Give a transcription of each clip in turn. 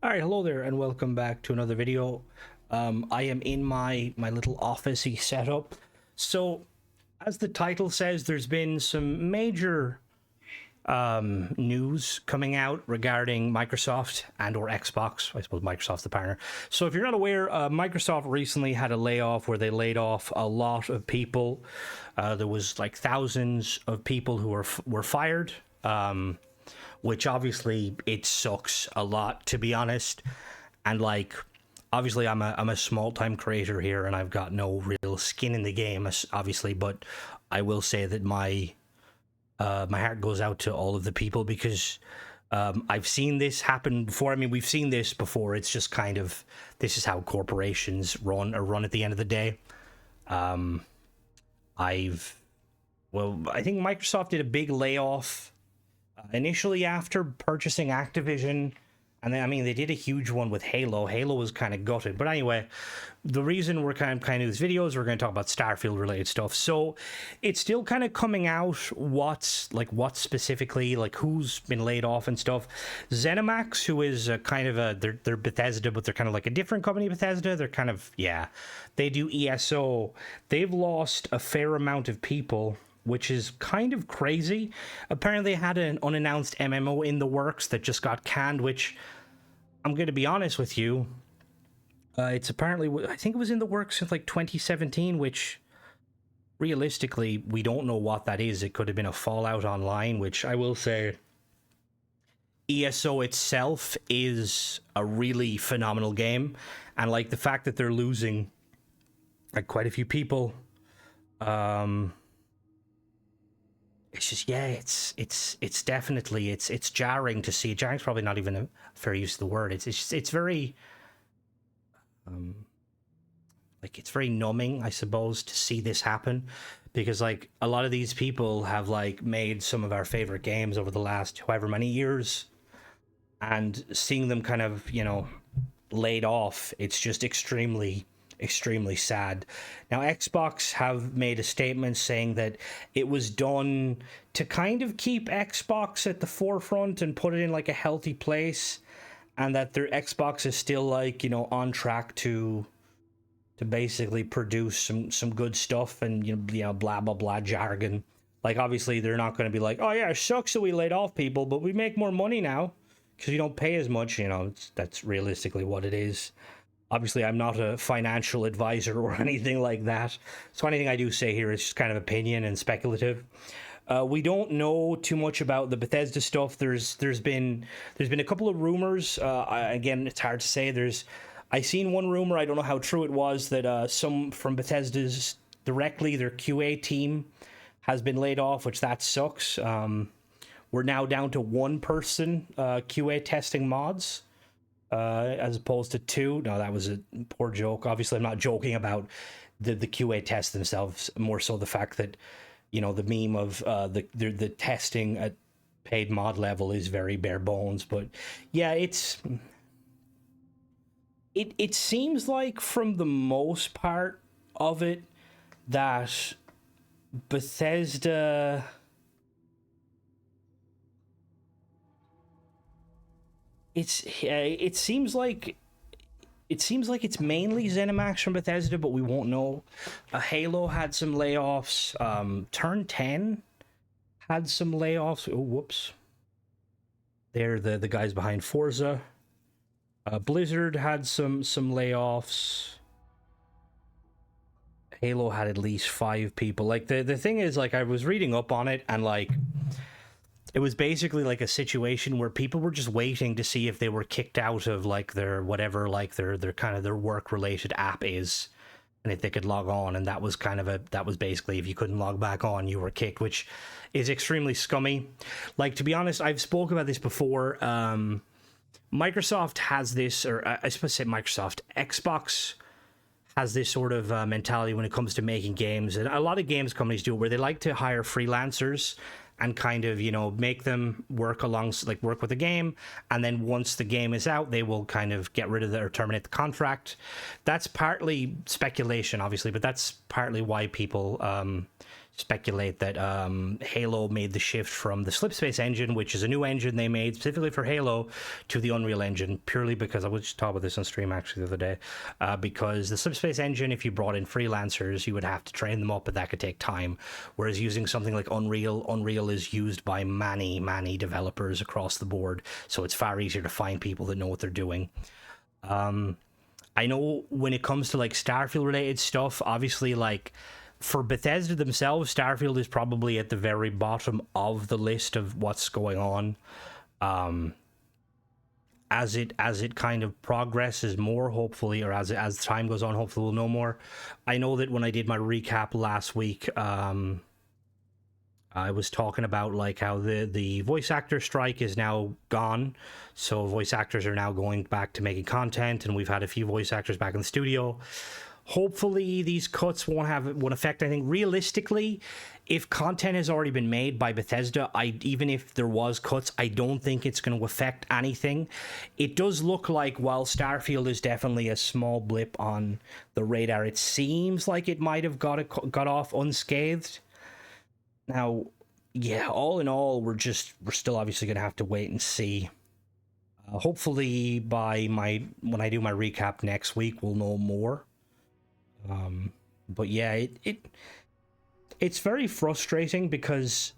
All right, hello there, and welcome back to another video. I am in my little office-y setup. So, as the title says, there's been some major news coming out regarding Microsoft and/or Xbox. I suppose Microsoft's the partner. So, if you're not aware, Microsoft recently had a layoff where they laid off a lot of people. There was like thousands of people who were fired. Which obviously it sucks a lot, to be honest. And like, obviously I'm a small time creator here, and I've got no real skin in the game, obviously. But I will say that my heart goes out to all of the people because I've seen this happen before. I mean, we've seen this before. It's just kind of, this is how corporations run at the end of the day. I think Microsoft did a big layoff initially after purchasing Activision, and then, I mean, they did a huge one with Halo. Halo was kind of gutted, but anyway, the reason we're kind of this video is we're going to talk about Starfield related stuff. So it's still kind of coming out what specifically, like, who's been laid off and stuff. Zenimax, who is kind of they're Bethesda, but they're kind of like a different company. Bethesda, they're kind of, yeah, they do ESO. They've lost a fair amount of people, which is kind of crazy. Apparently they had an unannounced MMO in the works that just got canned, which, I'm going to be honest with you, it's apparently, I think it was in the works since like 2017, which realistically, we don't know what that is. It could have been a Fallout Online, which I will say, ESO itself is a really phenomenal game. And like the fact that they're losing like quite a few people, it's just, yeah, it's definitely, it's jarring to see. Jarring's probably not even a fair use of the word. It's very, like, it's very numbing, I suppose, to see this happen, because like a lot of these people have like made some of our favorite games over the last however many years, and seeing them kind of, you know, laid off, it's just extremely sad. Now, Xbox have made a statement saying that it was done to kind of keep Xbox at the forefront and put it in like a healthy place, and that their Xbox is still, like, you know, on track to basically produce some good stuff, and you know blah blah blah jargon. Like, obviously they're not going to be like, oh yeah, it sucks that we laid off people, but we make more money now because you don't pay as much. You know, that's realistically what it is. Obviously, I'm not a financial advisor or anything like that, so anything I do say here is just kind of opinion and speculative. We don't know too much about the Bethesda stuff. There's been a couple of rumors. Again, it's hard to say. I seen one rumor. I don't know how true it was, that some from Bethesda's directly, their QA team has been laid off, which that sucks. We're now down to one person QA testing mods, as opposed to two. No, that was a poor joke. Obviously, I'm not joking about the QA tests themselves, more so the fact that, you know, the meme of the testing at paid mod level is very bare bones. But yeah, it seems like, from the most part of it, that Bethesda, it seems like it's mainly ZeniMax from Bethesda, but we won't know. Halo had some layoffs. Turn 10 had some layoffs. Oh, whoops. They're the guys behind Forza. Blizzard had some layoffs. Halo had at least 5 people. Like, the thing is, like, I was reading up on it, and like, it was basically like a situation where people were just waiting to see if they were kicked out of like their whatever, like their kind of their work related app is, and if they could log on. And that was basically, if you couldn't log back on, you were kicked, which is extremely scummy. Like, to be honest, I've spoken about this before. Microsoft has this, or I suppose say Microsoft, Xbox has this sort of mentality when it comes to making games, and a lot of games companies do it, where they like to hire freelancers and kind of, you know, make them work with the game, and then once the game is out, they will kind of get rid of or terminate the contract. That's partly speculation, obviously, but that's partly why people speculate that Halo made the shift from the Slipspace engine, which is a new engine they made specifically for Halo, to the Unreal Engine, purely because I was just talking about this on stream actually the other day, because the Slipspace engine, if you brought in freelancers, you would have to train them up, but that could take time. Whereas using something like Unreal is used by many developers across the board, so it's far easier to find people that know what they're doing. I know when it comes to like Starfield related stuff, obviously like for Bethesda themselves, Starfield is probably at the very bottom of the list of what's going on. As it kind of progresses more, hopefully, or as time goes on, hopefully we'll know more. I know that when I did my recap last week, I was talking about like how the voice actor strike is now gone, so voice actors are now going back to making content, and we've had a few voice actors back in the studio. Hopefully these cuts won't affect anything. Realistically, if content has already been made by Bethesda, even if there was cuts, I don't think it's going to affect anything. It does look like while Starfield is definitely a small blip on the radar, it seems like it might have got off unscathed. Now, yeah, all in all, we're still obviously going to have to wait and see. Hopefully when I do my recap next week, we'll know more. But yeah, it's very frustrating because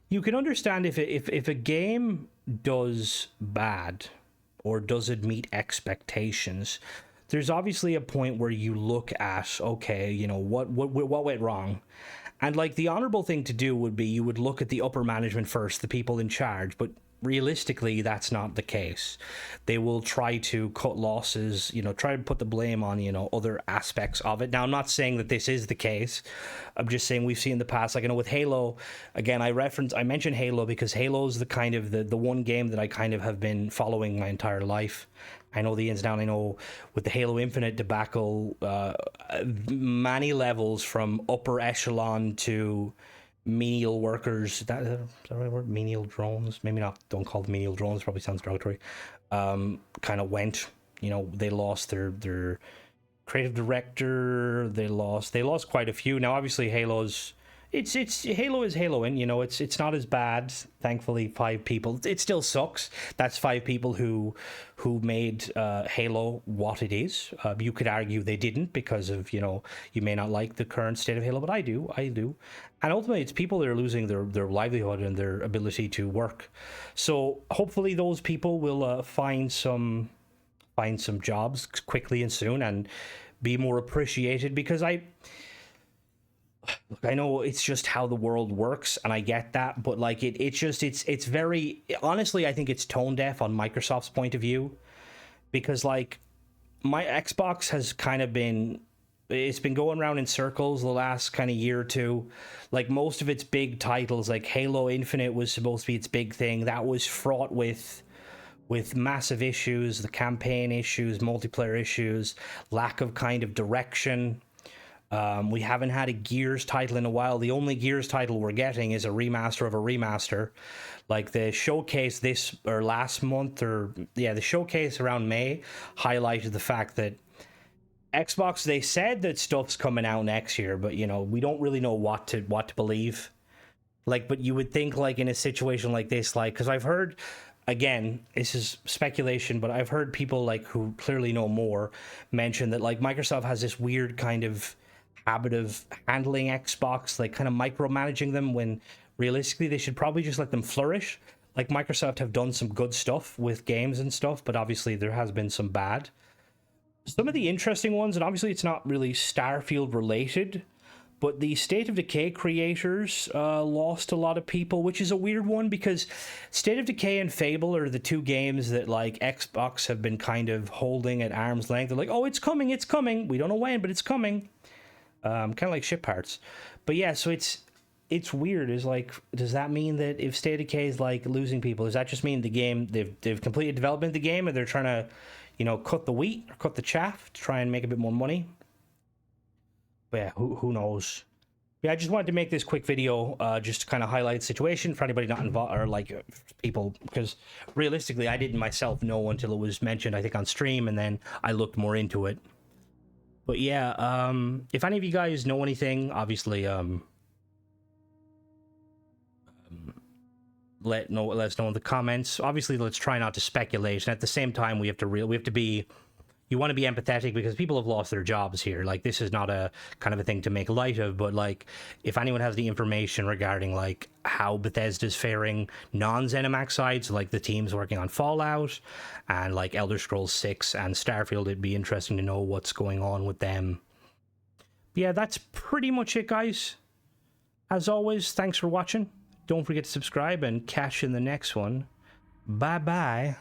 you can understand if a game does bad or doesn't meet expectations, there's obviously a point where you look at, okay, you know, what went wrong. And like the honorable thing to do would be you would look at the upper management first, the people in charge, but realistically that's not the case. They will try to cut losses, you know, try to put the blame on, you know, other aspects of it. Now, I'm not saying that this is the case. I'm just saying we've seen in the past, like, you know, with Halo, again, I mentioned Halo because Halo's the kind of the one game that I kind of have been following my entire life. I know the ins and outs. I know with the Halo Infinite debacle, many levels from upper echelon to menial workers, is that the right word? Menial drones? Maybe not, don't call them menial drones, probably sounds derogatory. Kind of went, you know, they lost their creative director, they lost quite a few. Now obviously Halo is Haloing, you know, it's not as bad. Thankfully, 5 people. It still sucks. That's 5 people who made Halo what it is. You could argue they didn't because of, you know, you may not like the current state of Halo, but I do. And ultimately, it's people that are losing their livelihood and their ability to work. So hopefully those people will find some jobs quickly and soon and be more appreciated, because I know it's just how the world works, and I get that, but like it's very, honestly, I think it's tone deaf on Microsoft's point of view, because like my Xbox has kind of been, it's been going around in circles the last kind of year or two. Like most of its big titles, like Halo Infinite was supposed to be its big thing. That was fraught with massive issues, the campaign issues, multiplayer issues, lack of kind of direction. We haven't had a Gears title in a while. The only Gears title we're getting is a remaster of a remaster. Like the showcase the showcase around May highlighted the fact that Xbox, they said that stuff's coming out next year, but you know, we don't really know what to believe. Like, but you would think like in a situation like this, like, because I've heard, again, this is speculation, but I've heard people like who clearly know more mention that like Microsoft has this weird kind of habit of handling Xbox, like kind of micromanaging them, when realistically they should probably just let them flourish. Like Microsoft have done some good stuff with games and stuff, but obviously there has been some bad. Some of the interesting ones, and obviously it's not really Starfield related, but the State of Decay creators lost a lot of people, which is a weird one because State of Decay and Fable are the 2 games that like Xbox have been kind of holding at arm's length. They're like, oh, it's coming. We don't know when, but it's coming. Kind of like ship parts. But yeah, so it's weird. Is like, does that mean that if State of Decay is like losing people, does that just mean the game, they've completed development of the game and they're trying to, you know, cut the wheat or cut the chaff to try and make a bit more money? But yeah, who knows? Yeah, I just wanted to make this quick video just to kind of highlight the situation for anybody not involved, or like people, because realistically I didn't myself know until it was mentioned, I think, on stream, and then I looked more into it. But yeah, if any of you guys know anything, obviously, let us know in the comments. Obviously, let's try not to speculate, and at the same time, we have to be. You want to be empathetic because people have lost their jobs here. Like, this is not a kind of a thing to make light of, but like, if anyone has the information regarding like how Bethesda's faring non-Zenimax sides, like the teams working on Fallout and like Elder Scrolls 6 and Starfield, it'd be interesting to know what's going on with them. But yeah, that's pretty much it, guys. As always, thanks for watching. Don't forget to subscribe and catch you in the next one. Bye bye.